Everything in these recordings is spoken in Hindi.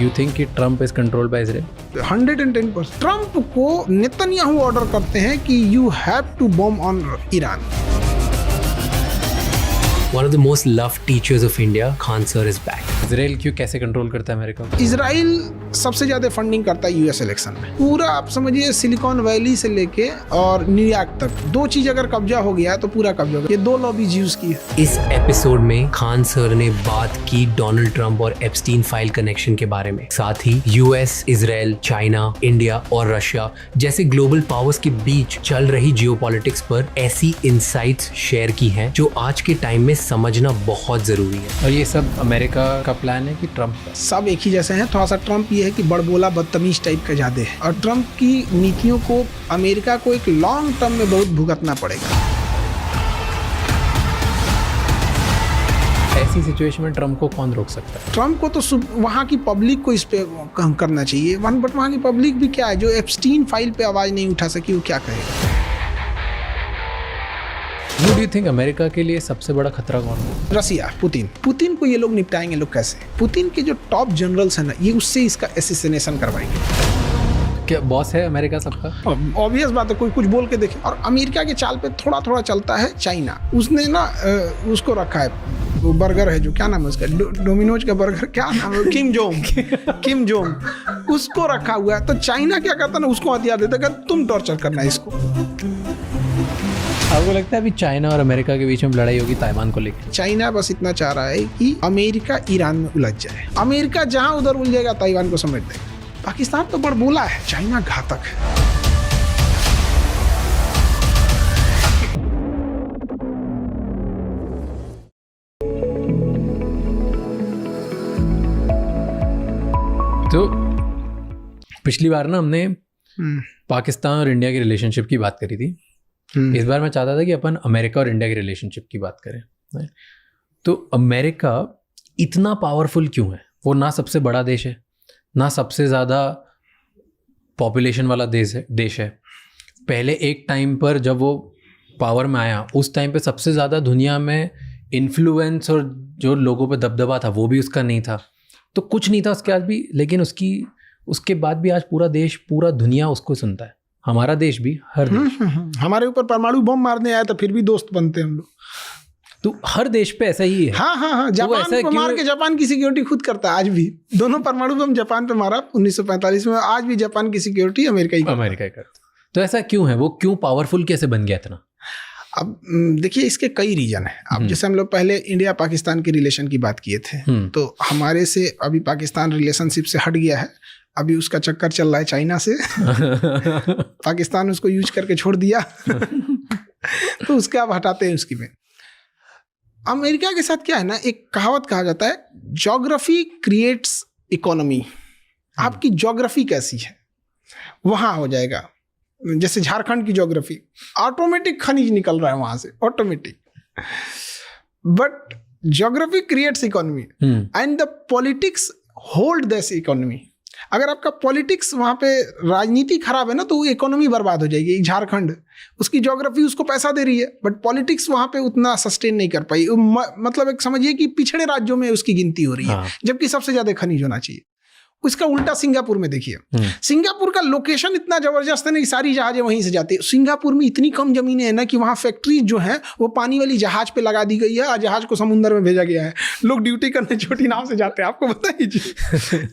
यू थिंक कि Trump is controlled by Israel? 110%। Trump को नेतन्याहू ऑर्डर करते हैं कि you have to bomb on Iran. One of the most loved teachers of India, Khan sir, is back. Israel क्यों कैसे कंट्रोल करता है अमेरिका को? इजराइल सबसे ज्यादा फंडिंग करता है यूएस इलेक्शन में। पूरा आप समझिए सिलिकॉन वैली से लेके और न्यूयॉर्क तक, दो चीज अगर कब्जा हो गया तो पूरा कब्जा हो गया। ये दो लॉबीज यूज की है। इस एपिसोड में खान सर ने बात की डोनाल्ड ट्रंप और एप्स्टीन फाइल कनेक्शन के बारे में, साथ ही यूएस, इजराइल, चाइना, इंडिया और रशिया जैसे ग्लोबल पावर्स के बीच चल रही जियोपॉलिटिक्स पर ऐसी इनसाइट्स शेयर की हैं जो आज के टाइम में समझना बहुत जरूरी है। और ये सब अमेरिका का प्लान है कि ट्रम्प का? सब एक ही जैसे हैं। थोड़ा सा ट्रम्प ये है कि बड़बोला बदतमीज टाइप का ज्यादा है, और ट्रम्प की नीतियों को अमेरिका को एक लॉन्ग टर्म में बहुत भुगतना पड़ेगा। ऐसी सिचुएशन में ट्रम्प को कौन रोक सकता है? ट्रम्प को तो वहाँ की पब्लिक को इस पे करना चाहिए। बट वहाँ की पब्लिक भी क्या है, जो एप्स्टीन फाइल पे आवाज नहीं उठा सकी, वो क्या करेगा? Who do you think America के लिए सबसे बड़ा खतरा कौन है? रसिया, पुतिन को ये लोग निपटाएंगे। लोग कैसे? पुतिन के जो टॉप जनरल्स हैं ना, ये उससे इसका एसिसिनेशन करवाएंगे। क्या बॉस है अमेरिका सबका? ऑब्वियस बात है, कोई कुछ बोल के देखे। और अमेरिका के चाल पे थोड़ा थोड़ा चलता है चाइना। उसने ना उसको रखा है, वो बर्गर है जो, क्या नाम है उसका, डोमिनोज का बर्गर, क्या नाम है, किम जोंग, उसको रखा हुआ है। तो चाइना क्या करता ना, उसको हथियार देता है, तुम टॉर्चर करना इसको। आपको लगता है अभी चाइना और अमेरिका के बीच में लड़ाई होगी ताइवान को लेकर? चाइना बस इतना चाह रहा है कि अमेरिका ईरान में उलझ जाए। अमेरिका जहां उधर उलझेगा ताइवान को समेट देगा। पाकिस्तान तो बड़बोला है, चाइना घातक है। तो पिछली बार ना हमने पाकिस्तान और इंडिया की रिलेशनशिप की बात करी थी। इस बार मैं चाहता था कि अपन अमेरिका और इंडिया की रिलेशनशिप की बात करें। तो अमेरिका इतना पावरफुल क्यों है? वो ना सबसे बड़ा देश है, ना सबसे ज़्यादा पॉपुलेशन वाला देश है। पहले एक टाइम पर जब वो पावर में आया, उस टाइम पे सबसे ज़्यादा दुनिया में इन्फ्लुएंस और जो लोगों पे दबदबा था वो भी उसका नहीं था। तो कुछ नहीं था उसके बाद भी, लेकिन उसके बाद भी आज पूरा देश, पूरा दुनिया उसको सुनता है। हमारा देश भी, हर देश। हमारे ऊपर परमाणु बम मारने आया तो फिर भी दोस्त बनते हैं हम लोग। तो हर देश पे ऐसा ही है। हाँ, जापान को मार के जापान की सिक्योरिटी खुद करता है आज भी। दोनों परमाणु बम जापान पे मारा 1945 में, आज भी जापान की सिक्योरिटी अमेरिका ही करता। तो ऐसा क्यों है? वो क्यों पावरफुल कैसे बन गया इतना? अब देखिए, इसके कई रीजन है। अब जैसे हम लोग पहले इंडिया पाकिस्तान के रिलेशन की बात किए थे, तो हमारे से अभी पाकिस्तान रिलेशनशिप से हट गया है। अभी उसका चक्कर चल रहा है चाइना से। पाकिस्तान उसको यूज करके छोड़ दिया। तो उसके अब हटाते हैं उसकी में। अमेरिका के साथ क्या है ना, एक कहावत कहा जाता है, ज्योग्राफी क्रिएट्स इकोनॉमी। आपकी ज्योग्राफी कैसी है वहां हो जाएगा। जैसे झारखंड की ज्योग्राफी, ऑटोमेटिक खनिज निकल रहा है वहां से, automatic. But geography creates economy and the politics hold this economy. अगर आपका पॉलिटिक्स वहाँ पे राजनीति खराब है ना, तो वो इकोनॉमी बर्बाद हो जाएगी। झारखंड, उसकी ज्योग्राफी उसको पैसा दे रही है, बट पॉलिटिक्स वहाँ पे उतना सस्टेन नहीं कर पाई। मतलब एक समझिए कि पिछड़े राज्यों में उसकी गिनती हो रही है। जबकि सबसे ज्यादा खनिज होना चाहिए। उसका उल्टा सिंगापुर में देखिए, सिंगापुर का लोकेशन इतना जबरदस्त है ना कि सारी जहाजें वहीं से जाती है। सिंगापुर में इतनी कम जमीनें हैं ना कि वहाँ फैक्ट्रीज जो हैं वो पानी वाली जहाज पे लगा दी गई है, और जहाज को समुद्र में भेजा गया है। लोग ड्यूटी करने छोटी नाव से जाते हैं, आपको पता ही जी।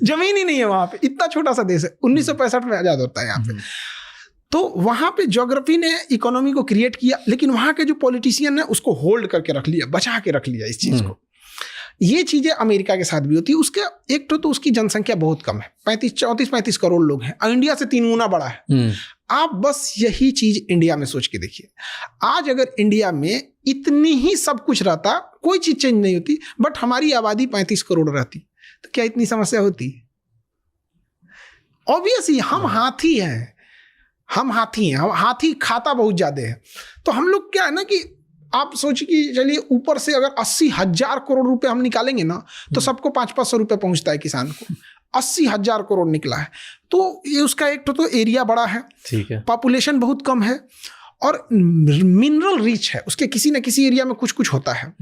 जमीन ही नहीं है वहाँ पे, इतना छोटा सा देश है। 1965 में आजाद होता है यहाँ पे। तो वहाँ पे ज्योग्राफी ने इकोनॉमी को क्रिएट किया, लेकिन वहाँ के जो पॉलिटिशियन ने उसको होल्ड करके रख लिया, बचा के रख लिया इस चीज को। ये चीजें अमेरिका के साथ भी होती है। उसके एक तो उसकी जनसंख्या बहुत कम है, 35 करोड़ लोग हैं। इंडिया से 3 गुना बड़ा है। आप बस यही चीज इंडिया में सोच के देखिए। आज अगर इंडिया में इतनी ही सब कुछ रहता, कोई चीज चेंज नहीं होती, बट हमारी आबादी 35 करोड़ रहती, तो क्या इतनी समस्या होती? ऑब्वियसली हम हाथी हैं, हम हाथी खाता बहुत ज्यादा है। तो हम लोग क्या है ना कि आप सोचिए कि चलिए ऊपर से अगर 80,000 करोड़ रुपए हम निकालेंगे ना, तो सबको 500 रुपए पहुंचता है किसान को। 80,000 करोड़ निकला है, तो ये उसका एक तो एरिया बड़ा है, ठीक है, पॉपुलेशन बहुत कम है, और मिनरल रिच है, उसके किसी न किसी एरिया में कुछ कुछ होता है,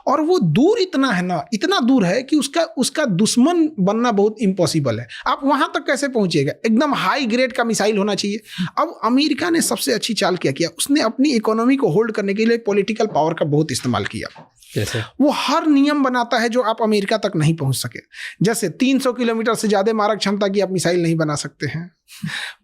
और वो दूर इतना है ना, इतना दूर है कि उसका दुश्मन बनना बहुत इम्पॉसिबल है। आप वहां तक कैसे पहुंचेगा? एकदम हाई ग्रेड का मिसाइल होना चाहिए। अब अमेरिका ने सबसे अच्छी चाल क्या किया, उसने अपनी इकोनॉमी को होल्ड करने के लिए पॉलिटिकल पावर का बहुत इस्तेमाल किया। जैसे वो हर नियम बनाता है जो आप अमेरिका तक नहीं पहुंच सके। जैसे 300 किलोमीटर से ज्यादा मारक क्षमता की आप मिसाइल नहीं बना सकते हैं,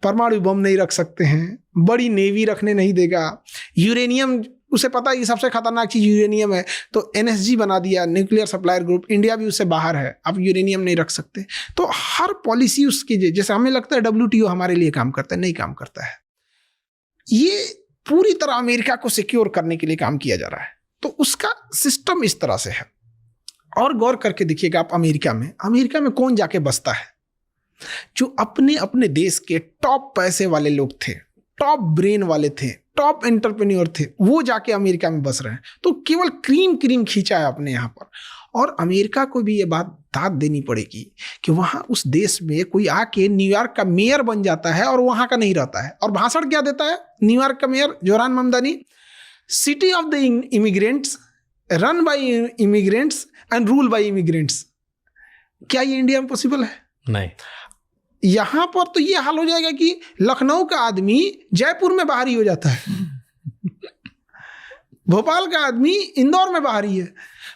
परमाणु बम नहीं रख सकते हैं, बड़ी नेवी रखने नहीं देगा, यूरेनियम, उसे पता है कि सबसे खतरनाक चीज यूरेनियम है, तो NSG बना दिया, न्यूक्लियर सप्लायर ग्रुप। इंडिया भी उससे बाहर है, आप यूरेनियम नहीं रख सकते। तो हर पॉलिसी उसकी, जैसे हमें लगता है WTO हमारे लिए काम करता है, नहीं काम करता है। ये पूरी तरह अमेरिका को सिक्योर करने के लिए काम किया जा रहा है। तो उसका सिस्टम इस तरह से है। और गौर करके देखिएगा आप, अमेरिका में कौन जाके बसता है? जो अपने अपने देश के टॉप पैसे वाले लोग थे, टॉप ब्रेन वाले थे, टॉप एंटरप्रेन्योर थे, वो जाके अमेरिका में बस रहे हैं। तो केवल क्रीम खींचा है अपने यहाँ पर। और अमेरिका को भी ये बात दाद देनी पड़ेगी कि वहाँ उस देश में कोई आके न्यूयॉर्क का मेयर बन जाता है और वहाँ का नहीं रहता है। और भाषण क्या देता है न्यूयॉर्क का mayor Zohran Mamdani? City of the immigrants, run by immigrants and rule by immigrants. क्या ये इंडिया में पॉसिबल है? नहीं। यहां पर तो ये हाल हो जाएगा कि लखनऊ का आदमी जयपुर में बाहरी हो जाता है, भोपाल का आदमी इंदौर में बाहरी है।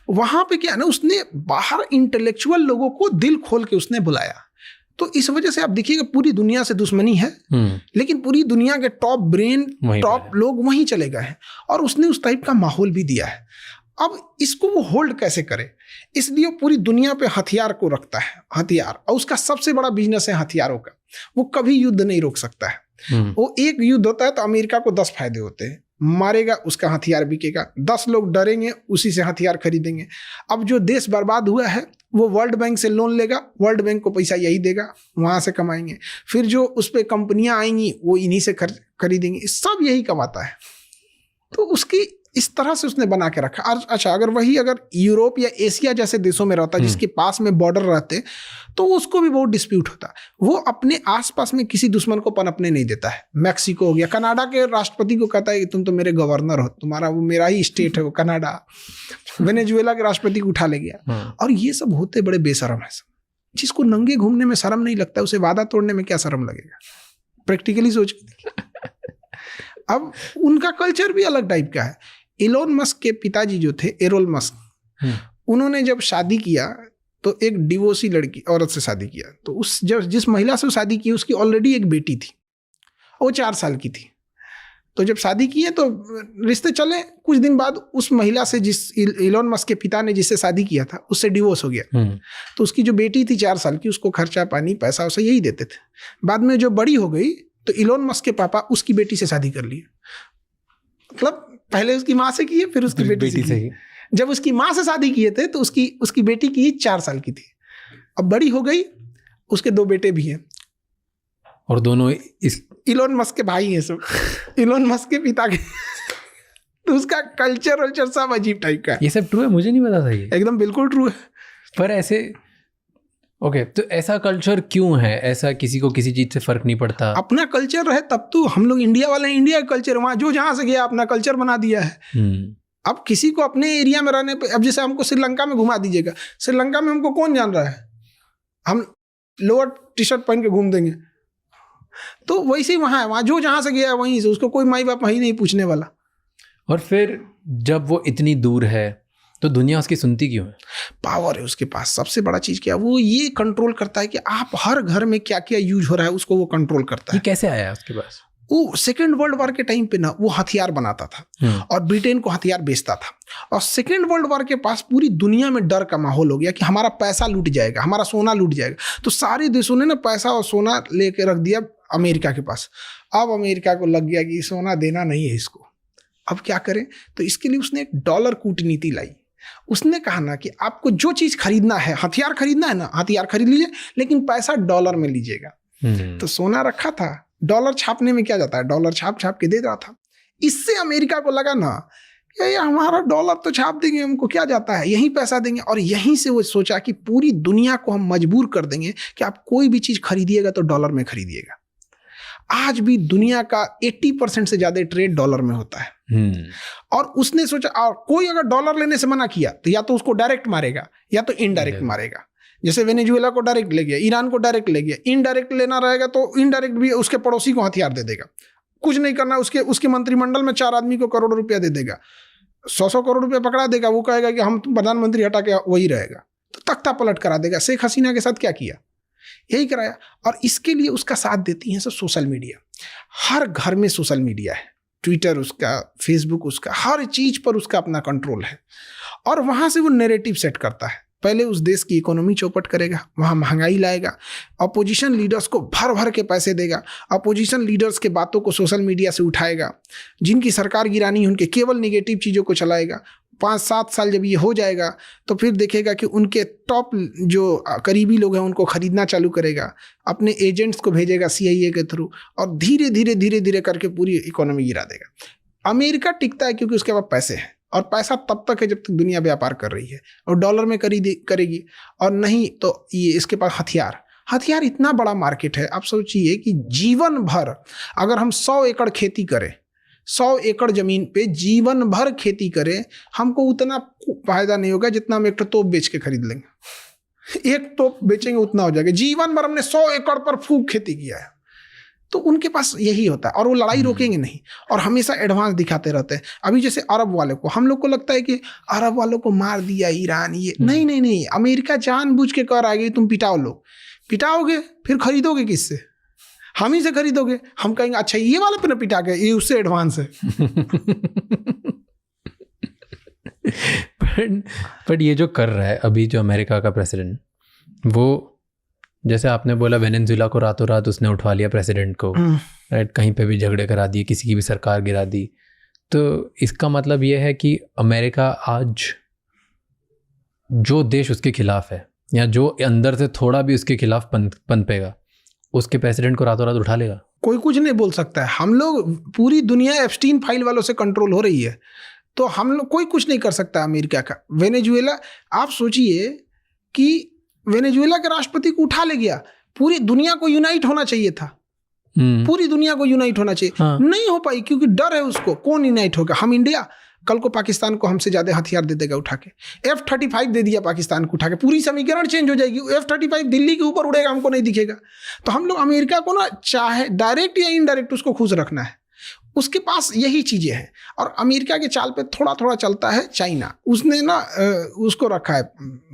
वहां पे क्या है ना, उसने बाहर इंटेलेक्चुअल लोगों को दिल खोल के उसने बुलाया। तो इस वजह से आप देखिएगा पूरी दुनिया से दुश्मनी है, लेकिन पूरी दुनिया के टॉप ब्रेन, टॉप लोग वहीं चले गए हैं। और उसने उस टाइप का माहौल भी दिया है। अब इसको वो होल्ड कैसे करे, इसलिए पूरी दुनिया पे हथियार को रखता है, हथियार। और उसका सबसे बड़ा बिजनेस है हथियारों का। वो कभी युद्ध नहीं रोक सकता है। वो एक युद्ध होता है तो अमेरिका को 10 फायदे होते हैं। मारेगा, उसका हथियार बिकेगा, 10 लोग डरेंगे, उसी से हथियार खरीदेंगे। अब जो देश बर्बाद हुआ है वो वर्ल्ड बैंक से लोन लेगा, वर्ल्ड बैंक को पैसा यही देगा, वहाँ से कमाएंगे। फिर जो उस पर कंपनियाँ आएंगी वो इन्हीं से खरीदेंगे, सब यही कमाता है। तो उसकी इस तरह से उसने बना के रखा। अच्छा, अगर यूरोप या एशिया जैसे देशों में रहता, जिसके पास में बॉर्डर रहते, तो उसको भी बहुत डिस्प्यूट होता। वो अपने आसपास में किसी दुश्मन को पनपने नहीं देता है। मैक्सिको हो गया, कनाडा के राष्ट्रपति को कहता है कि तुम तो मेरे गवर्नर हो, तुम्हारा वो मेरा ही स्टेट है वो कनाडा। वेनेजुएला के राष्ट्रपति को उठा ले गया। और ये सब होते बड़े बेशरम है। जिसको नंगे घूमने में शर्म नहीं लगता, उसे वादा तोड़ने में क्या शर्म लगेगा? प्रैक्टिकली सोच। अब उनका कल्चर भी अलग टाइप का है। इलोन मस्क के पिताजी जो थे, एरोल मस्क, उन्होंने जब शादी किया तो एक डिवोर्सी लड़की औरत से शादी किया। तो जिस महिला से शादी की उसकी ऑलरेडी एक बेटी थी, वो 4 साल की थी। तो जब शादी किए तो रिश्ते चले, कुछ दिन बाद उस महिला से, जिस इलोन मस्क के पिता ने जिससे शादी किया था, उससे डिवोर्स हो गया। तो उसकी जो बेटी थी 4 साल की, उसको खर्चा पानी पैसा उसे यही देते थे। बाद में जो बड़ी हो गई तो इलोन मस्क के पापा उसकी बेटी से शादी कर लिए। मतलब पहले उसकी माँ से किए, फिर उसकी बेटी से। जब उसकी माँ से शादी किए थे तो उसकी बेटी की 4 साल की थी। अब बड़ी हो गई, उसके 2 बेटे भी हैं, और दोनों इलोन मस्क के भाई हैं सब। इलोन मस्क के पिता के। तो उसका कल्चर सब अजीब टाइप का है। ये सब ट्रू है? मुझे नहीं पता था ये। एकदम बिल्कुल ट्रू है। पर ऐसे ओके, तो ऐसा कल्चर क्यों है? ऐसा किसी को किसी चीज से फर्क नहीं पड़ता? अपना कल्चर रहे तब तो। हम लोग इंडिया वाले, इंडिया का कल्चर, वहां जो जहां से गया अपना कल्चर बना दिया है। अब किसी को अपने एरिया में रहने पे, अब जैसे हमको श्रीलंका में घुमा दीजिएगा, श्रीलंका में हमको कौन जान रहा है? हम लोअर टी-शर्ट पहन के घूम देंगे। तो वैसे ही वहां है, वहां जो जहां से गया वहीं से, उसको कोई माई बाप वहीं नहीं पूछने वाला। और फिर जब वो इतनी दूर है तो दुनिया उसकी सुनती क्यों है? पावर है उसके पास। सबसे बड़ा चीज क्या है, वो ये कंट्रोल करता है कि आप हर घर में क्या क्या यूज हो रहा है, उसको वो कंट्रोल करता है। ये कैसे आया उसके पास? वो सेकेंड वर्ल्ड वॉर के टाइम पे ना वो हथियार बनाता था और ब्रिटेन को हथियार बेचता था। और सेकेंड वर्ल्ड वॉर के पास पूरी दुनिया में डर का माहौल हो गया कि हमारा पैसा लूट जाएगा, हमारा सोना लूट जाएगा। तो सारे देशों ने ना पैसा और सोना लेके रख दिया अमेरिका के पास। अब अमेरिका को लग गया कि सोना देना नहीं है इसको, अब क्या करें? तो इसके लिए उसने एक डॉलर कूटनीति लाई। उसने कहा ना कि आपको जो चीज खरीदना है, हथियार खरीदना है ना, हथियार खरीद लीजिए, लेकिन पैसा डॉलर में लीजिएगा। तो सोना रखा था, डॉलर छापने में क्या जाता है, डॉलर छाप छाप के दे रहा था। इससे अमेरिका को लगा ना ये हमारा डॉलर तो छाप देंगे, हमको क्या जाता है, यहीं पैसा देंगे। और यहीं से वो सोचा कि पूरी दुनिया को हम मजबूर कर देंगे कि आप कोई भी चीज खरीदिएगा तो डॉलर में खरीदिएगा। आज भी दुनिया का 80% से ज्यादा ट्रेड डॉलर में होता है। और उसने सोचा, और कोई अगर डॉलर लेने से मना किया तो या तो उसको डायरेक्ट मारेगा या तो इनडायरेक्ट मारेगा। जैसे वेनेजुएला को डायरेक्ट ले गया, ईरान को डायरेक्ट ले गया, इनडायरेक्ट लेना रहेगा तो इनडायरेक्ट भी उसके पड़ोसी को हथियार दे देगा। कुछ नहीं करना, उसके मंत्रिमंडल में 4 आदमी को करोड़ रुपया दे देगा, 100 करोड़ रुपया पकड़ा देगा, वो कहेगा कि हम प्रधानमंत्री हटा के वही रहेगा, तो तख्ता पलट करा देगा। शेख हसीना के साथ क्या किया, यही कराया। और इसके लिए उसका साथ देती है सब सोशल मीडिया। हर घर में सोशल मीडिया है, ट्विटर उसका, फेसबुक उसका, हर चीज पर उसका अपना कंट्रोल है। और वहां से वो नैरेटिव सेट करता है। पहले उस देश की इकोनॉमी चौपट करेगा, वहाँ महंगाई लाएगा, अपोजिशन लीडर्स को भर भर के पैसे देगा, अपोजिशन लीडर्स के बातों को सोशल मीडिया से उठाएगा, जिनकी सरकार गिरानी है उनके केवल निगेटिव चीज़ों को चलाएगा। 5-7 साल जब ये हो जाएगा तो फिर देखेगा कि उनके टॉप जो करीबी लोग हैं उनको खरीदना चालू करेगा, अपने एजेंट्स को भेजेगा CIA के थ्रू, और धीरे धीरे करके पूरी इकोनॉमी गिरा देगा। अमेरिका टिकता है क्योंकि उसके पास पैसे हैं, और पैसा तब तक है जब तक दुनिया व्यापार कर रही है, और डॉलर में करेगी, और नहीं तो ये इसके पास हथियार इतना बड़ा मार्केट है। आप सोचिए कि जीवन भर अगर हम 100 एकड़ खेती करें, 100 एकड़ जमीन पे जीवन भर खेती करें, हमको उतना फायदा नहीं होगा जितना हम एक तोप बेच के खरीद लेंगे। एक तोप बेचेंगे उतना हो जाएगा। जीवन भर हमने 100 एकड़ पर खूब खेती किया है, तो उनके पास यही होता है, और वो लड़ाई रोकेंगे नहीं, और हमेशा एडवांस दिखाते रहते हैं। अभी जैसे अरब वाले को, हम लोग को लगता है कि अरब वालों को मार दिया ईरान, ये नहीं, अमेरिका जानबूझ के कर आएगी, तुम पिटाओगे फिर खरीदोगे किससे? हम ही से खरीदोगे। हम कहेंगे अच्छा ये वाले पे ना पिटा गए, ये उससे एडवांस है। बट ये जो कर रहा है अभी जो अमेरिका का प्रेसिडेंट, वो जैसे आपने बोला वेनेजुएला को रातों रात उसने उठवा लिया प्रेसिडेंट को, राइट, कहीं पे भी झगड़े करा दिए, किसी की भी सरकार गिरा दी। तो इसका मतलब ये है कि अमेरिका आज जो देश उसके खिलाफ है, या जो अंदर से थोड़ा भी उसके खिलाफ पनपेगा, उसके प्रेसिडेंट को रातों रात उठा लेगा। कोई कुछ नहीं बोल सकता है। हम लोग, पूरी दुनिया एप्स्टीन फाइल वालों से कंट्रोल हो रही है, तो हम लोग, कोई कुछ नहीं कर सकता अमेरिका का। वेनेजुएला, आप सोचिए कि वेनेजुएला के राष्ट्रपति को उठा ले गया, पूरी दुनिया को यूनाइट होना चाहिए था, पूरी दुनिया को यूनाइट होना चाहिए। हाँ। नहीं हो पाई क्योंकि डर है उसको। कौन यूनाइट होगा? हम इंडिया। कल को पाकिस्तान को हमसे ज्यादा हथियार दे देगा उठा के। F-35 दे दिया पाकिस्तान को उठा के, पूरी समीकरण चेंज हो जाएगी। F-35 दिल्ली के ऊपर उड़ेगा, हमको नहीं दिखेगा। तो हम लोग अमेरिका को ना, चाहे डायरेक्ट या इनडायरेक्ट, उसको खुश रखना है। उसके पास यही चीजें हैं। और अमेरिका के चाल पे थोड़ा थोड़ा चलता है चाइना। उसने ना उसको रखा है,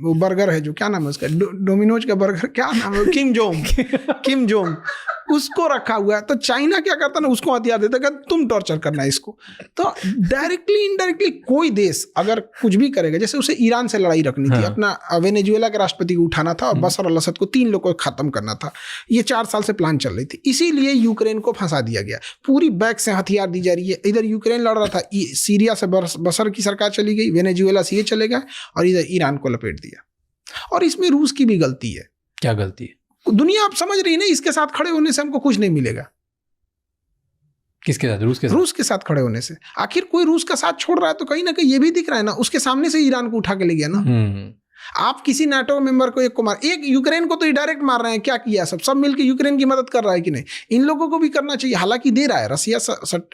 वो बर्गर है जो, क्या नाम है उसका, डोमिनोज का बर्गर, क्या नाम है, किम जोंग, उसको रखा हुआ है। तो चाइना क्या करता है ना, उसको हथियार देता है, तुम टॉर्चर करना इसको। तो डायरेक्टली इनडायरेक्टली कोई देश अगर कुछ भी करेगा, जैसे उसे ईरान से लड़ाई रखनी थी, अपना वेनेजुएला के राष्ट्रपति को उठाना था और बशर अल असद को, 3 लोग को खत्म करना था। ये 4 साल से प्लान चल रही थी। इसीलिए यूक्रेन को फंसा दिया गया, पूरी बैक से हथियार दी जा रही है। इधर यूक्रेन लड़ रहा था, सीरिया से बशर की सरकार चली गई, वेनेजुएला से ये चले गए, और इधर ईरान को लपेट दिया। और इसमें रूस की भी गलती है। क्या गलती है? दुनिया आप समझ रही है ना, इसके साथ खड़े होने से हमको कुछ नहीं मिलेगा। किसके साथ? रूस के साथ खड़े होने से। आखिर कोई रूस का साथ छोड़ रहा है तो कहीं ना कहीं ये भी दिख रहा है ना, उसके सामने से ईरान को उठा के ले गया ना। आप किसी नाटो मेंबर को एक को मार, एक यूक्रेन को तो डायरेक्ट मार रहे हैं। क्या किया? सब मिलकर यूक्रेन की मदद कर रहा है कि नहीं? इन लोगों को भी करना चाहिए। हालांकि दे रहा है, रसिया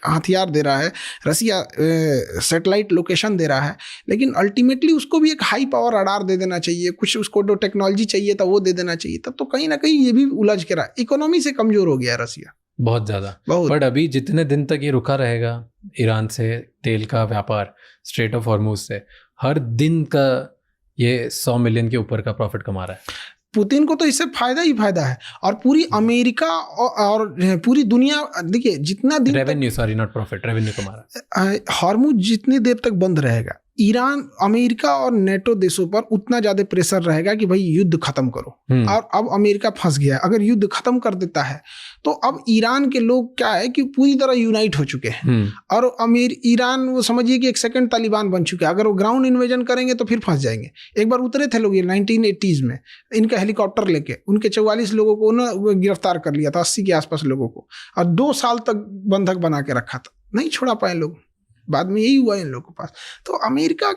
हथियार दे रहा है, रसिया सैटेलाइट लोकेशन दे रहा है, लेकिन अल्टीमेटली उसको भी एक हाई पावर रडार दे देना चाहिए, कुछ उसको जो टेक्नोलॉजी चाहिए था वो दे देना चाहिए। तब तो कहीं ना कहीं ये भी उलझ के रहा है। इकोनॉमी से कमजोर हो गया रसिया बहुत ज़्यादा। बट अभी जितने दिन तक ये रुका रहेगा, ईरान से तेल का व्यापार, स्ट्रेट ऑफ हॉर्मुज से, हर दिन का ये 100 मिलियन के ऊपर का प्रॉफिट कमा रहा है। पुतिन को तो इससे फायदा ही फायदा है, और पूरी अमेरिका और पूरी दुनिया, देखिए जितना दिन revenue, sorry not profit, revenue कमा रहा है। हॉर्मुज जितनी देर तक बंद रहेगा, ईरान, अमेरिका और नेटो देशों पर उतना ज्यादा प्रेशर रहेगा कि भाई युद्ध खत्म करो। और अब अमेरिका फंस गया है। अगर युद्ध खत्म कर देता है तो अब ईरान के लोग क्या है कि पूरी तरह यूनाइट हो चुके हैं, और ईरान, वो समझिए कि एक सेकंड तालिबान बन चुका है। अगर वो ग्राउंड इन्वेजन करेंगे तो फिर फंस जाएंगे। एक बार उतरे थे लोग 1980s में, इनका हेलीकॉप्टर लेके, उनके 44 लोगों को ना गिरफ्तार कर लिया था, 80 के आसपास लोगों को, और 2 साल तक बंधक बना के रखा था, नहीं छोड़ा पाए लोग। बाद में यही हुआ इन लोगों के पास। तो अमेरिका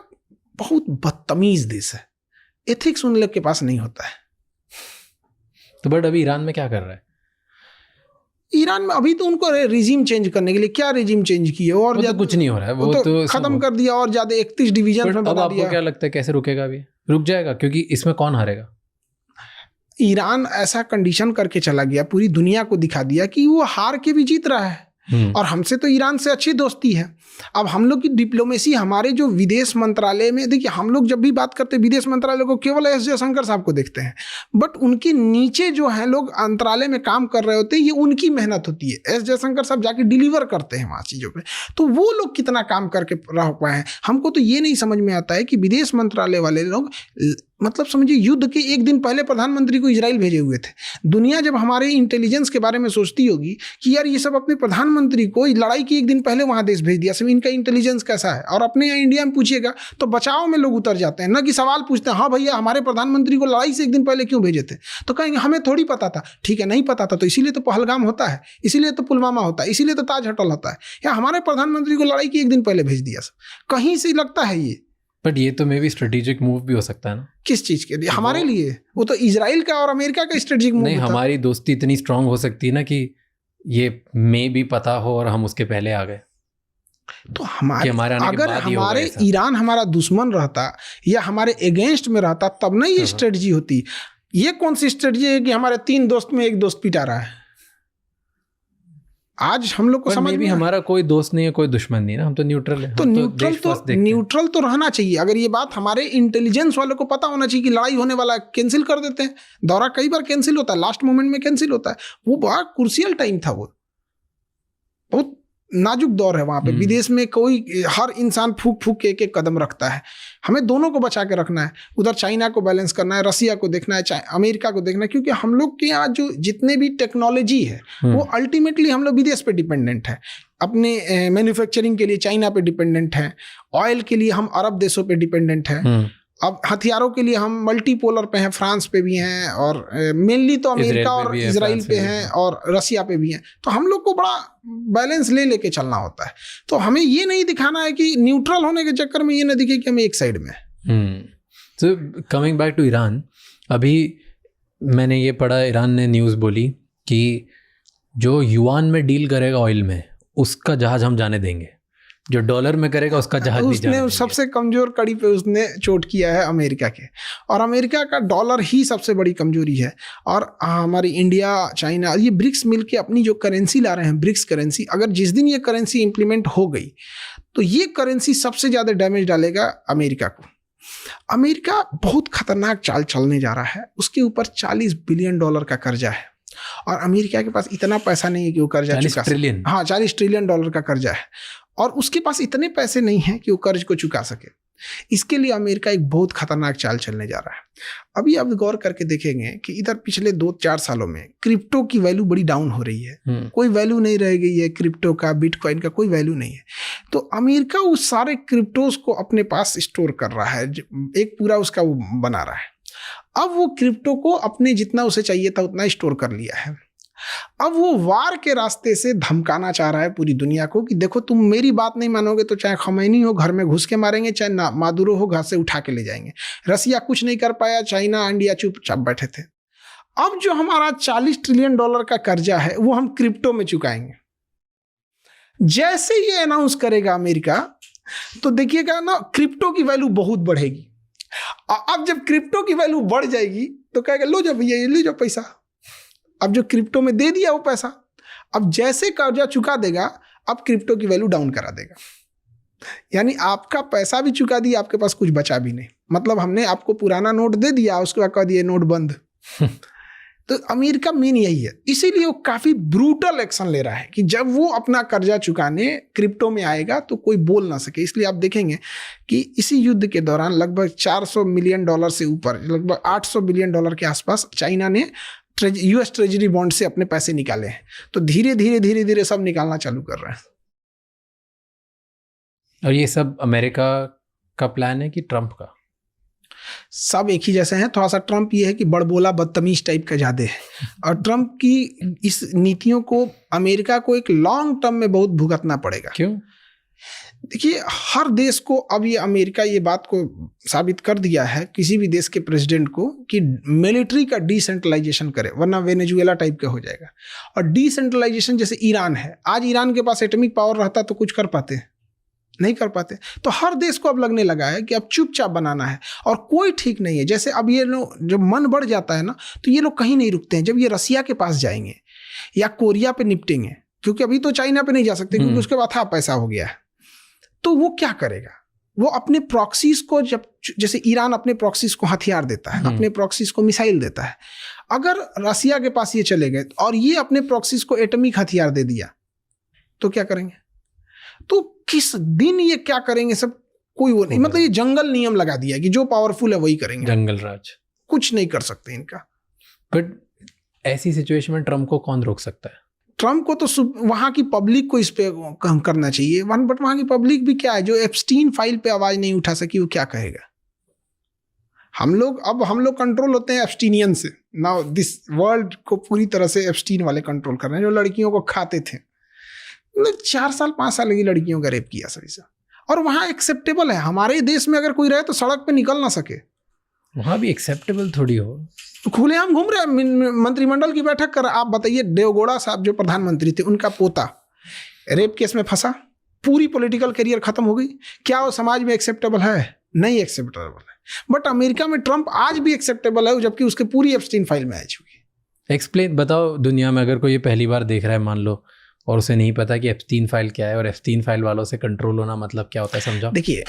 बहुत बदतमीज देश है, एथिक्स उन लोग के पास नहीं होता है। तो बट अभी ईरान में क्या कर रहा है? ईरान में अभी तो उनको रिजीम चेंज करने के लिए क्या रिजीम चेंज किए और तो कुछ नहीं हो रहा है, वो तो खत्म कर दिया और ज्यादा 31 डिवीजन में बना दिया। आपको क्या लगता है कैसे रुकेगा? अभी रुक जाएगा क्योंकि इसमें कौन हारेगा? ईरान ऐसा कंडीशन करके चला गया, पूरी दुनिया को दिखा दिया कि वो हार के भी जीत रहा है। और हमसे तो ईरान से अच्छी दोस्ती है। अब हम लोग की डिप्लोमेसी, हमारे जो विदेश मंत्रालय में, देखिए हम लोग जब भी बात करते हैं विदेश मंत्रालय को केवल एस जयशंकर साहब को देखते हैं, बट उनके नीचे जो है लोग मंत्रालय में काम कर रहे होते हैं, ये उनकी मेहनत होती है। एस जयशंकर साहब जाके डिलीवर करते हैं वहाँ चीज़ों पे, तो वो लोग कितना काम करके रह पाए हैं। हमको तो ये नहीं समझ में आता है कि विदेश मंत्रालय वाले लोग, मतलब समझिए युद्ध के एक दिन पहले प्रधानमंत्री को इजराइल भेजे हुए थे। दुनिया जब हमारे इंटेलिजेंस के बारे में सोचती होगी कि यार ये सब अपने प्रधानमंत्री को लड़ाई के एक दिन पहले वहाँ देश भेज दिया, सब इनका इंटेलिजेंस कैसा है। और अपने यहाँ इंडिया में पूछिएगा तो बचाव में लोग उतर जाते हैं, न कि सवाल पूछते हैं हाँ भैया हमारे प्रधानमंत्री को लड़ाई से एक दिन पहले क्यों भेजे थे। तो कहेंगे हमें थोड़ी पता था। ठीक है, नहीं पता था तो इसीलिए तो पहलगाम होता है, इसीलिए तो पुलवामा होता है, इसीलिए तो ताज होटल होता है। या हमारे प्रधानमंत्री को लड़ाई के एक दिन पहले भेज दिया, सब कहीं से लगता है ये। बट ये तो मे भी स्ट्रेटेजिक मूव भी हो सकता है ना। किस चीज के लिए? हमारे लिए वो तो इजराइल का और अमेरिका का स्ट्रेटेजिक मूव नहीं, हमारी दोस्ती इतनी स्ट्रांग हो सकती है ना कि ये मे भी पता हो और हम उसके पहले आ गए। तो हमारे अगर हमारे ईरान हमारा दुश्मन रहता या हमारे अगेंस्ट में रहता तब ना ये स्ट्रेटजी होती। ये कौन सी स्ट्रेटजी है कि हमारे 3 दोस्त में एक दोस्त पिटा रहा है? आज हम लोग को समझ में, हमारा कोई दोस्त नहीं है, कोई दुश्मन नहीं ना, हम तो न्यूट्रल है। तो न्यूट्रल तो रहना चाहिए। अगर ये बात हमारे इंटेलिजेंस वालों को पता होना चाहिए कि लड़ाई होने वाला है, कैंसिल कर देते हैं। दौरा कई बार कैंसिल होता है, लास्ट मोमेंट में कैंसिल होता है। वो बड़ा क्रूशियल टाइम था, वो बहुत नाजुक दौर है वहाँ पे। विदेश में कोई, हर इंसान फूक फूक के एक कदम रखता है। हमें दोनों को बचा के रखना है। उधर चाइना को बैलेंस करना है, रसिया को देखना है, अमेरिका को देखना है, क्योंकि हम लोग के यहाँ जो जितने भी टेक्नोलॉजी है वो अल्टीमेटली हम लोग विदेश पे डिपेंडेंट है। अपने मैन्युफैक्चरिंग के लिए चाइना पे डिपेंडेंट है, ऑयल के लिए हम अरब देशों पे डिपेंडेंट है, अब हथियारों के लिए हम मल्टीपोलर पे हैं, फ्रांस पे भी हैं, और मेनली तो अमेरिका और इजराइल पे हैं, और रसिया पे भी हैं। तो हम लोग को बड़ा बैलेंस लेके चलना होता है। तो हमें ये नहीं दिखाना है कि न्यूट्रल होने के चक्कर में ये ना दिखे कि हम एक साइड में। So coming back to Iran, अभी मैंने ये पढ़ा, ईरान ने न्यूज़ बोली कि जो युआन में डील करेगा ऑयल में, उसका जहाज हम जाने देंगे, जो डॉलर में करेगा उसका जहाज नहीं जाने देंगे। सबसे कमजोर कड़ी पे उसने चोट किया है अमेरिका के, और अमेरिका का डॉलर ही सबसे बड़ी कमजोरी है। और हमारी इंडिया, चाइना, ये ब्रिक्स मिलके अपनी जो करेंसी ला रहे हैं, ब्रिक्स करेंसी, अगर जिस दिन ये करेंसी इंप्लीमेंट हो गई तो ये करेंसी सबसे ज़्यादा डैमेज डालेगा अमेरिका को। अमेरिका बहुत खतरनाक चाल चलने जा रहा है। उसके ऊपर $40 बिलियन का कर्जा है, और अमेरिका के पास इतना पैसा नहीं है कि वो कर्जा चुका सके। हाँ, $40 ट्रिलियन का कर्जा है, और उसके पास इतने पैसे नहीं हैं कि वो कर्ज को चुका सके। इसके लिए अमेरिका एक बहुत खतरनाक चाल चलने जा रहा है। अभी आप गौर करके देखेंगे कि इधर पिछले 2-4 सालों में क्रिप्टो की वैल्यू बड़ी डाउन हो रही है। कोई वैल्यू नहीं रह गई है क्रिप्टो का, बिटकॉइन का कोई वैल्यू नहीं है। तो अमेरिका उस सारे क्रिप्टोज को अपने पास स्टोर कर रहा है, एक पूरा उसका वो बना रहा है। अब वो क्रिप्टो को अपने जितना उसे चाहिए था उतना स्टोर कर लिया है। अब वो वार के रास्ते से धमकाना चाह रहा है पूरी दुनिया को कि देखो तुम मेरी बात नहीं मानोगे तो चाहे खमैनी हो घर में घुस के मारेंगे, चाहे मादुरो हो घर से उठा के ले जाएंगे। रसिया कुछ नहीं कर पाया, चाइना, इंडिया चुपचाप बैठे थे। अब जो हमारा $40 ट्रिलियन का कर्जा है वो हम क्रिप्टो में चुकाएंगे। जैसे ये अनाउंस करेगा अमेरिका तो देखिएगा ना, क्रिप्टो की वैल्यू बहुत बढ़ेगी। अब जब क्रिप्टो की वैल्यू बढ़ जाएगी तो कहेगा लो जाओ भैया, ये ले जाओ पैसा। अब जो क्रिप्टो में दे दिया वो पैसा, अब जैसे कर्जा चुका देगा अब क्रिप्टो की वैल्यू डाउन करा देगा। यानी आपका पैसा भी चुका दिया, आपके पास कुछ बचा भी नहीं। मतलब हमने आपको पुराना नोट दे दिया, उसके बाद कह दिया नोट बंद। तो अमेरिका मेन यही है, इसीलिए वो काफी ब्रूटल एक्शन ले रहा है कि जब वो अपना कर्जा चुकाने क्रिप्टो में आएगा तो कोई बोल ना सके। इसलिए आप देखेंगे कि इसी युद्ध के दौरान लगभग $400 मिलियन से ऊपर, लगभग $800 बिलियन के आसपास चाइना ने US ट्रेजरी बॉन्ड से अपने पैसे निकाले हैं। तो धीरे धीरे सब निकालना चालू कर रहे हैं। और ये सब अमेरिका का प्लान है कि ट्रंप का? सब एक ही जैसे हैं। थोड़ा सा ट्रंप ये है कि बड़बोला बदतमीज टाइप का ज़्यादा है, और ट्रंप की इस नीतियों को अमेरिका को एक लॉन्ग टर्म में बहुत भुगतना पड़ेगा। क्यों? देखिए, हर देश को अब ये अमेरिका ये बात को साबित कर दिया है किसी भी देश के प्रेसिडेंट को कि मिलिट्री का डिसेंट्रलाइजेशन करे, वरना वेनेजुएला टाइप का हो जाएगा। और डिसेंट्रलाइजेशन जैसे ईरान है, आज ईरान के पास एटॉमिक पावर रहता तो कुछ कर पाते, नहीं कर पाते। तो हर देश को अब लगने लगा है कि अब चुपचाप बनाना है, और कोई ठीक नहीं है। जैसे अब ये लोग जब मन बढ़ जाता है ना, तो ये लोग कहीं नहीं रुकते हैं। जब ये रसिया के पास जाएंगे या कोरिया पे निपटेंगे, क्योंकि अभी तो चाइना पे नहीं जा सकते क्योंकि उसके बाद पैसा हो गया है, तो वो क्या करेगा? वो अपने प्रॉक्सीज को, जब जैसे ईरान अपने प्रॉक्सीज को हथियार देता है, अपने प्रॉक्सीज को मिसाइल देता है, अगर रसिया के पास ये चले गए और ये अपने प्रॉक्सीज को एटॉमिक हथियार दे दिया तो क्या करेंगे? तो किस दिन ये क्या करेंगे सब कोई वो नहीं, मतलब ये जंगल नियम लगा दिया कि जो पावरफुल है वही करेंगे, जंगल राज, कुछ नहीं कर सकते इनका। बट ऐसी सिचुएशन में ट्रम्प को कौन रोक सकता है? ट्रम्प को तो वहां की पब्लिक को इस पे करना चाहिए, बट वहां की पब्लिक भी क्या है, जो एप्स्टीन फाइल पे आवाज नहीं उठा सकी, वो क्या कहेगा? हम लोग कंट्रोल होते हैं एप्स्टीनियन से। नाउ दिस वर्ल्ड को पूरी तरह से एप्स्टीन वाले कंट्रोल कर रहे हैं, जो लड़कियों को खाते थे, 4 साल 5 साल की लड़कियों का रेप किया सभी से, और वहां एक्सेप्टेबल है। हमारे देश में अगर कोई रहे तो सड़क पे निकल ना सके, वहां भी एक्सेप्टेबल थोड़ी हो, खुलेआम घूम रहे हैं। मंत्रिमंडल की बैठक कर, आप बताइए, देवगौड़ा साहब जो प्रधानमंत्री थे, उनका पोता रेप केस में फंसा, पूरी पॉलिटिकल करियर खत्म हो गई। क्या वो समाज में एक्सेप्टेबल है? नहीं एक्सेप्टेबल है। बट अमेरिका में ट्रम्प आज भी एक्सेप्टेबल है, जबकि उसके पूरी एप्स्टीन फाइल में आ चुकी है। एक्सप्लेन बताओ दुनिया में, अगर कोई ये पहली बार देख रहा है मान लो, और उसे नहीं पता कि एप्स्टीन फाइल क्या है और एप्स्टीन फाइल वालों से कंट्रोल होना मतलब क्या होता है, समझाओ। देखिए,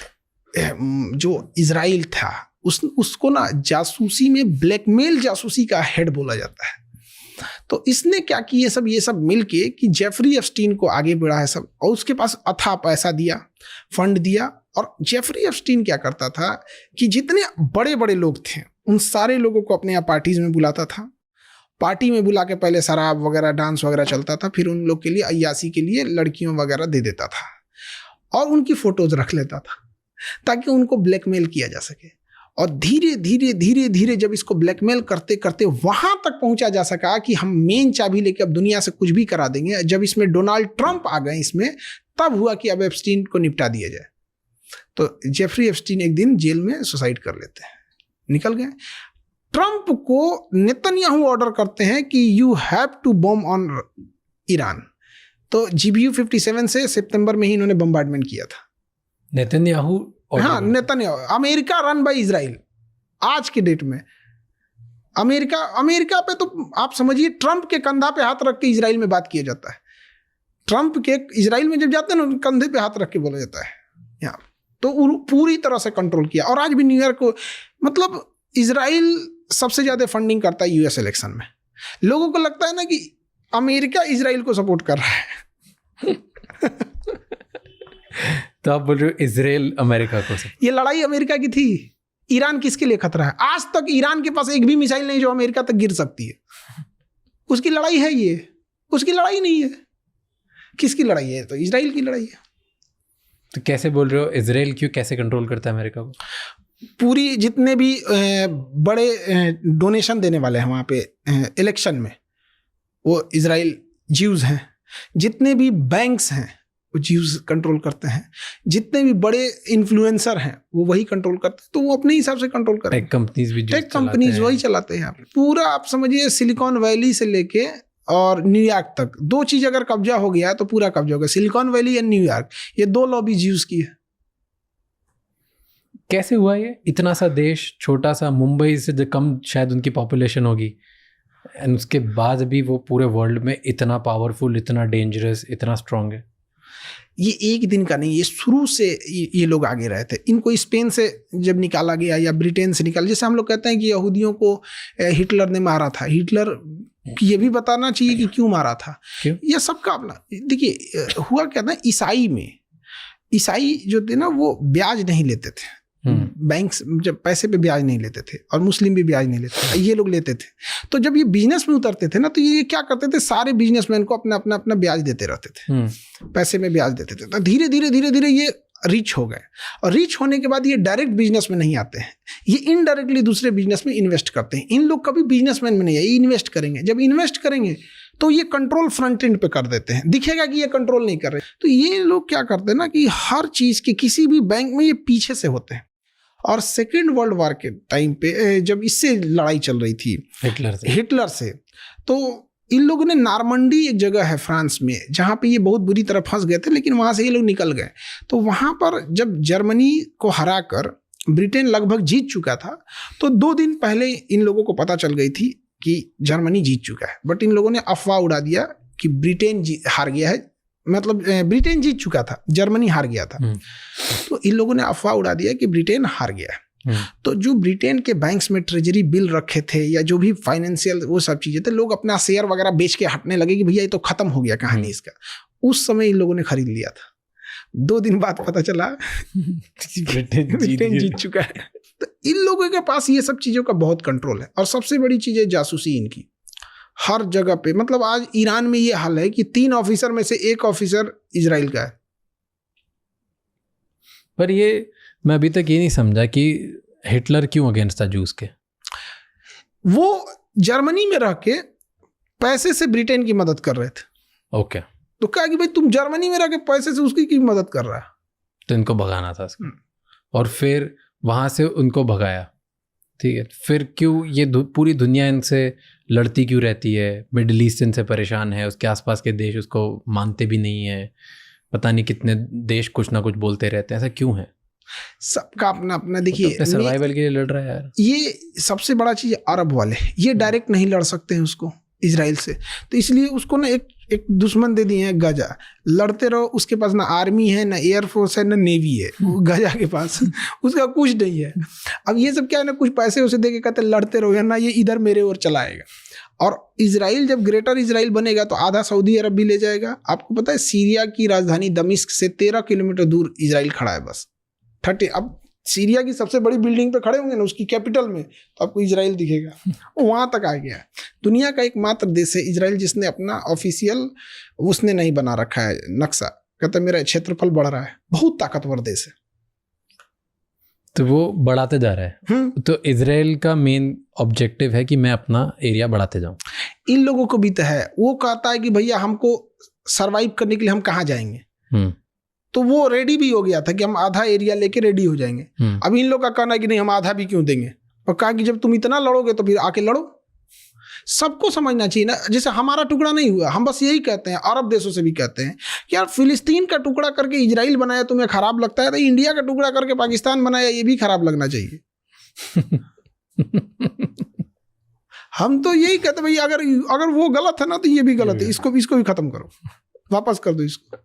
जो इजराइल था उसको ना जासूसी में ब्लैकमेल जासूसी का हेड बोला जाता है। तो इसने क्या कि ये सब मिलके कि जेफरी एप्स्टीन को आगे बढ़ा है सब, और उसके पास अथाह पैसा दिया, फंड दिया। और जेफरी एप्स्टीन क्या करता था कि जितने बड़े बड़े लोग थे उन सारे लोगों को अपने यहाँ पार्टीज में बुलाता था। पार्टी में बुला के पहले शराब वगैरह, डांस वगैरह चलता था, फिर उन लोग के लिए अय्यासी के लिए लड़कियों वगैरह दे देता था, और उनकी फोटोज रख लेता था ताकि उनको ब्लैकमेल किया जा सके। और धीरे धीरे जब इसको ब्लैकमेल करते करते वहां तक पहुंचा जा सका कि हम मेन चाबी लेके अब दुनिया से कुछ भी करा देंगे। जब इसमें डोनाल्ड ट्रंप आ गए इसमें, तब हुआ कि अब एप्स्टीन को निपटा दिया जाए। तो जेफरी एप्स्टीन एक दिन जेल में सुसाइड कर लेते हैं, निकल गए। ट्रंप को नेतन्याहू ऑर्डर करते हैं कि you have to bomb on Iran. तो GBU-57 से सितंबर में ही इन्होंने बम्बार्डमेंट किया था। नेतन्याहू, हाँ, Netanyahu. America run by Israel आज के डेट में। अमेरिका पे तो आप समझिए ट्रंप के कंधा पे हाथ रख के इजराइल में बात किया जाता है। ट्रंप के इजराइल में जब जाते हैं ना, कंधे पे हाथ रख के बोला जाता है यहाँ। तो पूरी तरह से कंट्रोल किया। और आज भी न्यूयॉर्क को, मतलब इजराइल सबसे ज्यादा फंडिंग करता है यूएस इलेक्शन में। लोगों को लगता है ना कि अमेरिका इजराइल को सपोर्ट कर रहा है। तो आप बोल रहे हो इजराइल अमेरिका को से? ये लड़ाई अमेरिका की थी। ईरान किसके लिए खतरा है? आज तक ईरान के पास एक भी मिसाइल नहीं जो अमेरिका तक गिर सकती है। उसकी लड़ाई है ये, उसकी लड़ाई नहीं है। किसकी लड़ाई है? तो इजराइल की लड़ाई है। तो कैसे बोल रहे हो इजराइल क्यों, कैसे कंट्रोल करता है अमेरिका को? पूरी जितने भी बड़े डोनेशन देने वाले हैं वहाँ पे इलेक्शन में, वो इजराइल ज्यूज हैं। जितने भी बैंक्स हैं वो ज्यूज कंट्रोल करते हैं। जितने भी बड़े इन्फ्लुएंसर हैं वो वही कंट्रोल करते हैं। तो वो अपने हिसाब से कंट्रोल करते हैं। टेक कंपनीज वही चलाते हैं। पूरा आप समझिए सिलिकॉन वैली से लेके और न्यूयॉर्क तक, 2 चीज अगर कब्जा हो गया तो पूरा कब्जा हो गया। सिलिकॉन वैली या न्यूयॉर्क, ये 2 लॉबी ज्यूज की है। कैसे हुआ ये? इतना सा देश, छोटा सा, मुंबई से कम शायद उनकी पॉपुलेशन होगी, एंड उसके बाद भी वो पूरे वर्ल्ड में इतना पावरफुल, इतना डेंजरस, इतना स्ट्रांग है। ये एक दिन का नहीं, ये शुरू से ये लोग आगे रहे थे। इनको स्पेन से जब निकाला गया या ब्रिटेन से निकाला, जैसे हम लोग कहते हैं कि यहूदियों को हिटलर ने मारा था। हिटलर ये भी बताना चाहिए कि क्यों मारा था। ये सबका अपना, देखिए हुआ क्या था, ईसाई जो थे ना वो ब्याज नहीं लेते थे बैंक्स, जब पैसे पे ब्याज नहीं लेते थे, और मुस्लिम भी ब्याज नहीं लेते थे, ये लोग लेते थे। तो जब ये बिजनेस में उतरते थे ना, तो ये क्या करते थे, सारे बिजनेसमैन को अपना ब्याज देते रहते थे, पैसे में ब्याज देते थे। तो धीरे धीरे ये रिच हो गए, और रिच होने के बाद ये डायरेक्ट बिजनेस में नहीं आते हैं, ये इनडायरेक्टली दूसरे बिजनेस में इन्वेस्ट करते हैं। इन लोग कभी बिजनेसमैन में नहीं है, ये इन्वेस्ट करेंगे। जब इन्वेस्ट करेंगे तो ये कंट्रोल फ्रंट एंड पे कर देते हैं, दिखेगा कि ये कंट्रोल नहीं कर रहे। तो ये लोग क्या करते हैं ना कि हर चीज के किसी भी बैंक में ये पीछे से होते हैं। और सेकेंड वर्ल्ड वॉर के टाइम पे जब इससे लड़ाई चल रही थी हिटलर से, तो इन लोगों ने नॉर्मंडी एक जगह है फ्रांस में जहाँ पे ये बहुत बुरी तरह फंस गए थे, लेकिन वहाँ से ये लोग निकल गए। तो वहाँ पर जब जर्मनी को हराकर ब्रिटेन लगभग जीत चुका था, तो 2 दिन पहले इन लोगों को पता चल गई थी कि जर्मनी जीत चुका है, बट इन लोगों ने अफवाह उड़ा दिया कि ब्रिटेन हार गया है, मतलब ब्रिटेन जीत चुका था, जर्मनी हार गया था। तो इन लोगों ने अफवाह उड़ा दिया कि ब्रिटेन हार गया है। तो जो ब्रिटेन के बैंक्स में ट्रेजरी बिल रखे थे या जो भी फाइनेंशियल वो सब चीजें थे, लोग अपना शेयर वगैरह बेच के हटने लगे कि भैया ये तो खत्म हो गया कहानी इसका। उस समय इन लोगों ने खरीद लिया था। 2 दिन बाद पता चला ब्रिटेन जीत चुका है। तो इन लोगों के पास ये सब चीजों का बहुत कंट्रोल है। और सबसे बड़ी चीज है जासूसी इनकी, हर जगह पे। मतलब आज ईरान में ये हाल है कि 3 ऑफिसर में से 1 ऑफिसर इजराइल का है। पर ये मैं अभी तक ये नहीं समझा कि हिटलर क्यों अगेंस्ट था जूस के। वो जर्मनी में रह के पैसे से ब्रिटेन की मदद कर रहे थे। ओके। तो कहा कि भाई तुम जर्मनी में रह के पैसे से उसकी की मदद कर रहा है, तो इनको भगाना था उसको। और फिर वहां से उनको भगाया, ठीक है। फिर क्यों ये पूरी दुनिया इनसे लड़ती क्यों रहती है? मिडिल ईस्ट इनसे परेशान है, उसके आसपास के देश उसको मानते भी नहीं है, पता नहीं कितने देश कुछ ना कुछ बोलते रहते हैं। ऐसा क्यों है? सबका अपना अपना, देखिए सर्वाइवल के लिए लड़ रहा है यार। ये सबसे बड़ा चीज अरब वाले, ये डायरेक्ट नहीं लड़ सकते हैं उसको इजराइल से, तो इसलिए उसको ना एक दुश्मन दे दिए हैं, गजा। लड़ते रहो, उसके पास ना आर्मी है, ना एयरफोर्स है, ना नेवी है, वो गजा के पास उसका कुछ नहीं है। अब ये सब क्या है ना, कुछ पैसे उसे दे के कहते लड़ते रहो, या ना ये इधर मेरे ओर चलाएगा। और इजराइल जब ग्रेटर इजराइल बनेगा तो आधा सऊदी अरब भी ले जाएगा। आपको पता है सीरिया की राजधानी दमिश्क से 13 किलोमीटर दूर इजराइल खड़ा है, बस 30। अब सीरिया की सबसे बड़ी बिल्डिंग पे खड़े होंगे ना उसकी कैपिटल में, तो आपको इजराइल दिखेगा, वो वहाँ तक आ गया है। दुनिया का एकमात्र देश है इजराइल जिसने अपना ऑफिशियल उसने नहीं बना रखा है नक्शा, कहता मेरा क्षेत्रफल बढ़ रहा है। बहुत ताकतवर देश है, तो वो बढ़ाते जा रहा है। तो इजराइल का मेन ऑब्जेक्टिव है कि मैं अपना एरिया बढ़ाते जाऊं। इन लोगों को भी तो है, वो कहता है कि भैया हमको सरवाइव करने के लिए हम कहाँ जाएंगे। तो वो रेडी भी हो गया था कि हम आधा एरिया लेके रेडी हो जाएंगे। अब इन लोग का कहना है कि नहीं हम आधा भी क्यों देंगे, और कहा कि जब तुम इतना लड़ोगे तो फिर आके लड़ो। सबको समझना चाहिए ना, जैसे हमारा टुकड़ा नहीं हुआ, हम बस यही कहते हैं, अरब देशों से भी कहते हैं कि यार फिलिस्तीन का टुकड़ा करके इजराइल बनाया तुम्हें खराब लगता है, तो इंडिया का टुकड़ा करके पाकिस्तान बनाया ये भी खराब लगना चाहिए। हम तो यही कहते भाई अगर वो गलत है ना तो ये भी गलत है, इसको भी खत्म करो, वापस कर दो इसको।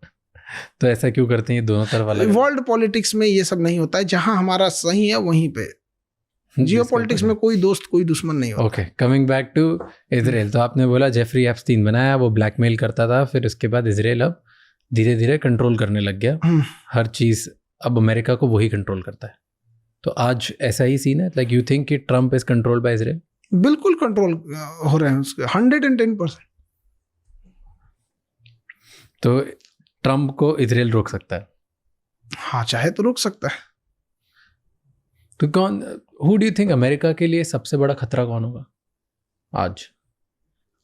तो ऐसा क्यों करते हैं ये दोनों तरफ वाले? वर्ल्ड पॉलिटिक्स में ये सब नहीं होता है, जहां हमारा सही है वहीं पे। जियो पॉलिटिक्स में कोई दोस्त कोई दुश्मन नहीं होता। Okay, coming back to Israel, तो आपने बोला जेफरी एप्स्टीन बनाया, वो ब्लैकमेल करता था, फिर उसके बाद इजराइल अब धीरे धीरे कंट्रोल करने लग गया हर चीज। अब अमेरिका को वही कंट्रोल करता है। तो आज ऐसा ही सीन है, लाइक यू थिंक कि Trump is control by Israel? बिल्कुल कंट्रोल हो रहे हैं उसके 110%। तो ट्रम्प को इजराइल रोक सकता है? हाँ, चाहे तो रोक सकता है। तो कौन, who do you think America के लिए सबसे बड़ा खतरा कौन होगा आज?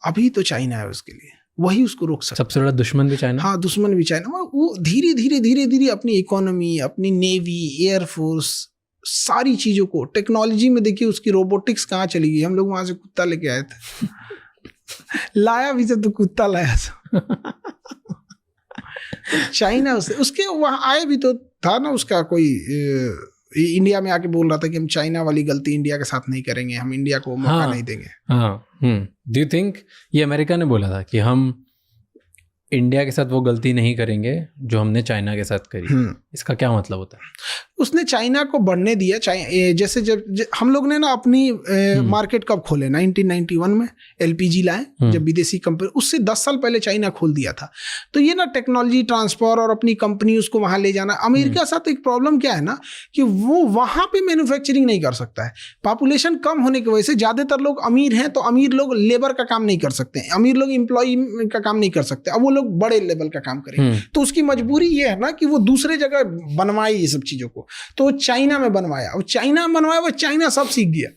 अभी तो चाइना है उसके लिए, वही उसको रोक सकता है। सबसे बड़ा दुश्मन भी चाइना? हाँ, दुश्मन भी चाइना। वो धीरे धीरे अपनी इकोनॉमी, अपनी नेवी, एयरफोर्स, सारी चीजों को, टेक्नोलॉजी में देखिए उसकी रोबोटिक्स कहाँ चली गई। हम लोग वहां से कुत्ता लेके आए थे लाया भी तो कुत्ता लाया था चाइना उसके वहां आए भी तो था ना, उसका कोई इंडिया में आके बोल रहा था कि हम चाइना वाली गलती इंडिया के साथ नहीं करेंगे, हम इंडिया को मौका नहीं देंगे। डू यू थिंक ये अमेरिका ने बोला था कि हम इंडिया के साथ वो गलती नहीं करेंगे जो हमने चाइना के साथ करी? इसका क्या मतलब होता है? उसने चाइना को बढ़ने दिया। जैसे जब हम लोग ने ना अपनी मार्केट कब खोले, 1991 में एलपीजी लाए, जब विदेशी कंपनी, उससे 10 साल पहले चाइना खोल दिया था। तो ये ना टेक्नोलॉजी ट्रांसफर और अपनी कंपनी उसको वहां ले जाना। अमेरिका के साथ एक प्रॉब्लम क्या है ना कि वो वहां पे मैन्युफैक्चरिंग नहीं कर सकता है। पॉपुलेशन कम होने की वजह से ज्यादातर लोग अमीर हैं, तो अमीर लोग लेबर का काम नहीं कर सकते, अमीर लोग एम्प्लॉय का काम नहीं कर सकते। अब वो लोग बड़े लेवल का काम करेंगे, तो उसकी मजबूरी ये है ना कि वो दूसरे जगह बनवाए ये सब चीजों को। तो चाइना में बनवाया, और चाइना में बनवाया, वो चाइना सब सीख गया।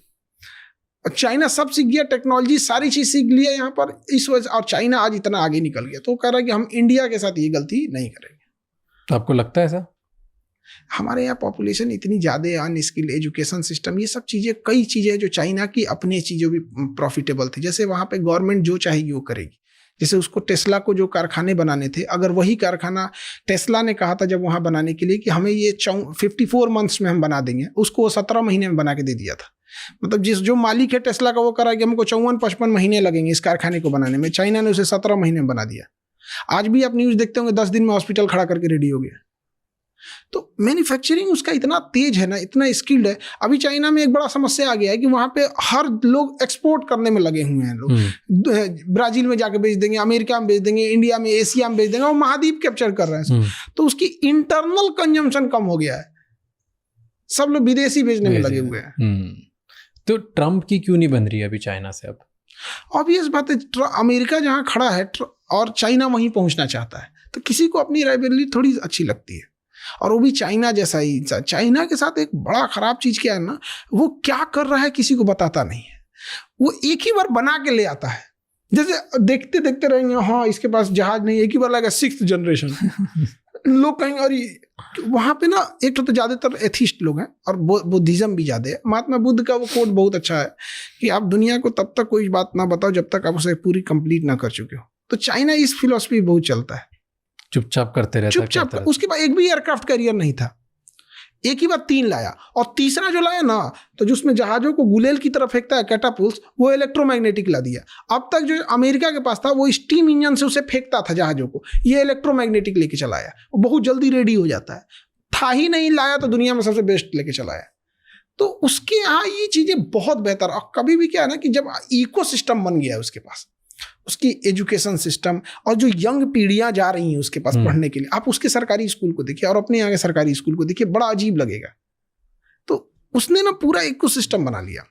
चाइना सब सीख गया, टेक्नोलॉजी सारी चीज सीख लिया यहाँ पर इस वजह, और चाइना आज इतना आगे निकल गया, तो वो कह रहा है कि हम इंडिया के साथ ये गलती नहीं करेंगे। तो आपको लगता है ऐसा? हमारे यहाँ पॉपुलेशन इतनी ज़्यादा, अनस्किल्ड, एजुकेशन सिस्टम, ये सब चीज़ें, कई चीज़ें जो चाइना की अपनी चीज़ों भी प्रॉफिटेबल थी। जैसे वहाँ पे गवर्नमेंट जो चाहेगी वो करेगी। जैसे उसको टेस्ला को जो कारखाने बनाने थे, अगर वही कारखाना टेस्ला ने कहा था जब वहाँ बनाने के लिए कि हमें ये 54 मंथ्स में हम बना देंगे, उसको 17 महीने में बना के दे दिया था। मतलब जो मालिक है टेस्ला का वो करा कि हमको 54-55 महीने लगेंगे इस कारखाने को बनाने में, चाइना ने उसे 17 महीने में बना दिया। आज भी आप न्यूज़ देखते होंगे 10 दिन में हॉस्पिटल खड़ा करके रेडी हो गया। तो मैन्युफैक्चरिंग उसका इतना तेज है ना, इतना स्किल्ड है। अभी चाइना में एक बड़ा समस्या आ गया है कि वहाँ पे हर लोग एक्सपोर्ट करने में लगे हुए हैं। लोग ब्राजील में जाके बेच देंगे, अमेरिका में बेच देंगे, इंडिया में, एशिया में बेच देंगे, और महाद्वीप कैप्चर कर रहे हैं। तो उसकी इंटरनल कंजम्पशन कम हो गया है, सब लोग विदेशी बेचने में लगे हुए हैं। तो ट्रम्प की क्यों नहीं बन रही है अभी चाइना से? अब ऑब्वियस बात है, अमेरिका जहाँ खड़ा है और चाइना वहीं पहुंचना चाहता है, तो किसी को अपनी राइवलरी थोड़ी अच्छी लगती है। और वो भी चाइना जैसा ही। चाइना के साथ एक बड़ा खराब चीज क्या है ना, वो क्या कर रहा है किसी को बताता नहीं है। वो एक ही बार बना के ले आता है, जैसे देखते देखते रहेंगे, हाँ इसके पास जहाज नहीं, एक ही बार लगा 6th जनरेशन। लोग कहेंगे अरे वहाँ पे ना, एक तो ज़्यादातर एथिस्ट लोग हैं और बुद्धिज्म भी ज़्यादा है। महात्मा बुद्ध का वो कोट बहुत अच्छा है कि आप दुनिया को तब तक कोई बात ना बताओ जब तक आप उसे पूरी कंप्लीट ना कर चुके हो। तो चाइना इस फिलॉसफी बहुत चलता है, चुपचाप करते रहता, चुपचाप। उसके बाद एक भी एयरक्राफ्ट कैरियर नहीं था, एक ही बार 3 लाया, और तीसरा जो लाया ना, तो जिसमें जहाजों को गुलेल की तरफ फेंकता है कैटापुल्स, वो इलेक्ट्रोमैग्नेटिक ला दिया। अब तक जो अमेरिका के पास था वो स्टीम इंजन से उसे फेंकता था जहाजों को, ये इलेक्ट्रोमैग्नेटिक लेके चलाया, वो बहुत जल्दी रेडी हो जाता है। था ही नहीं, लाया तो दुनिया में सबसे बेस्ट लेके चलाया। तो उसके यहाँ ये चीज़ें बहुत बेहतर। और कभी भी क्या है ना कि जब इकोसिस्टम बन गया है उसके पास, उसकी एजुकेशन सिस्टम, और जो यंग पीढ़ियां जा रही हैं उसके पास पढ़ने के लिए, आप उसके सरकारी स्कूल को देखिए और अपने यहाँ के सरकारी स्कूल को देखिए, बड़ा अजीब लगेगा। तो उसने ना पूरा इकोसिस्टम बना लिया।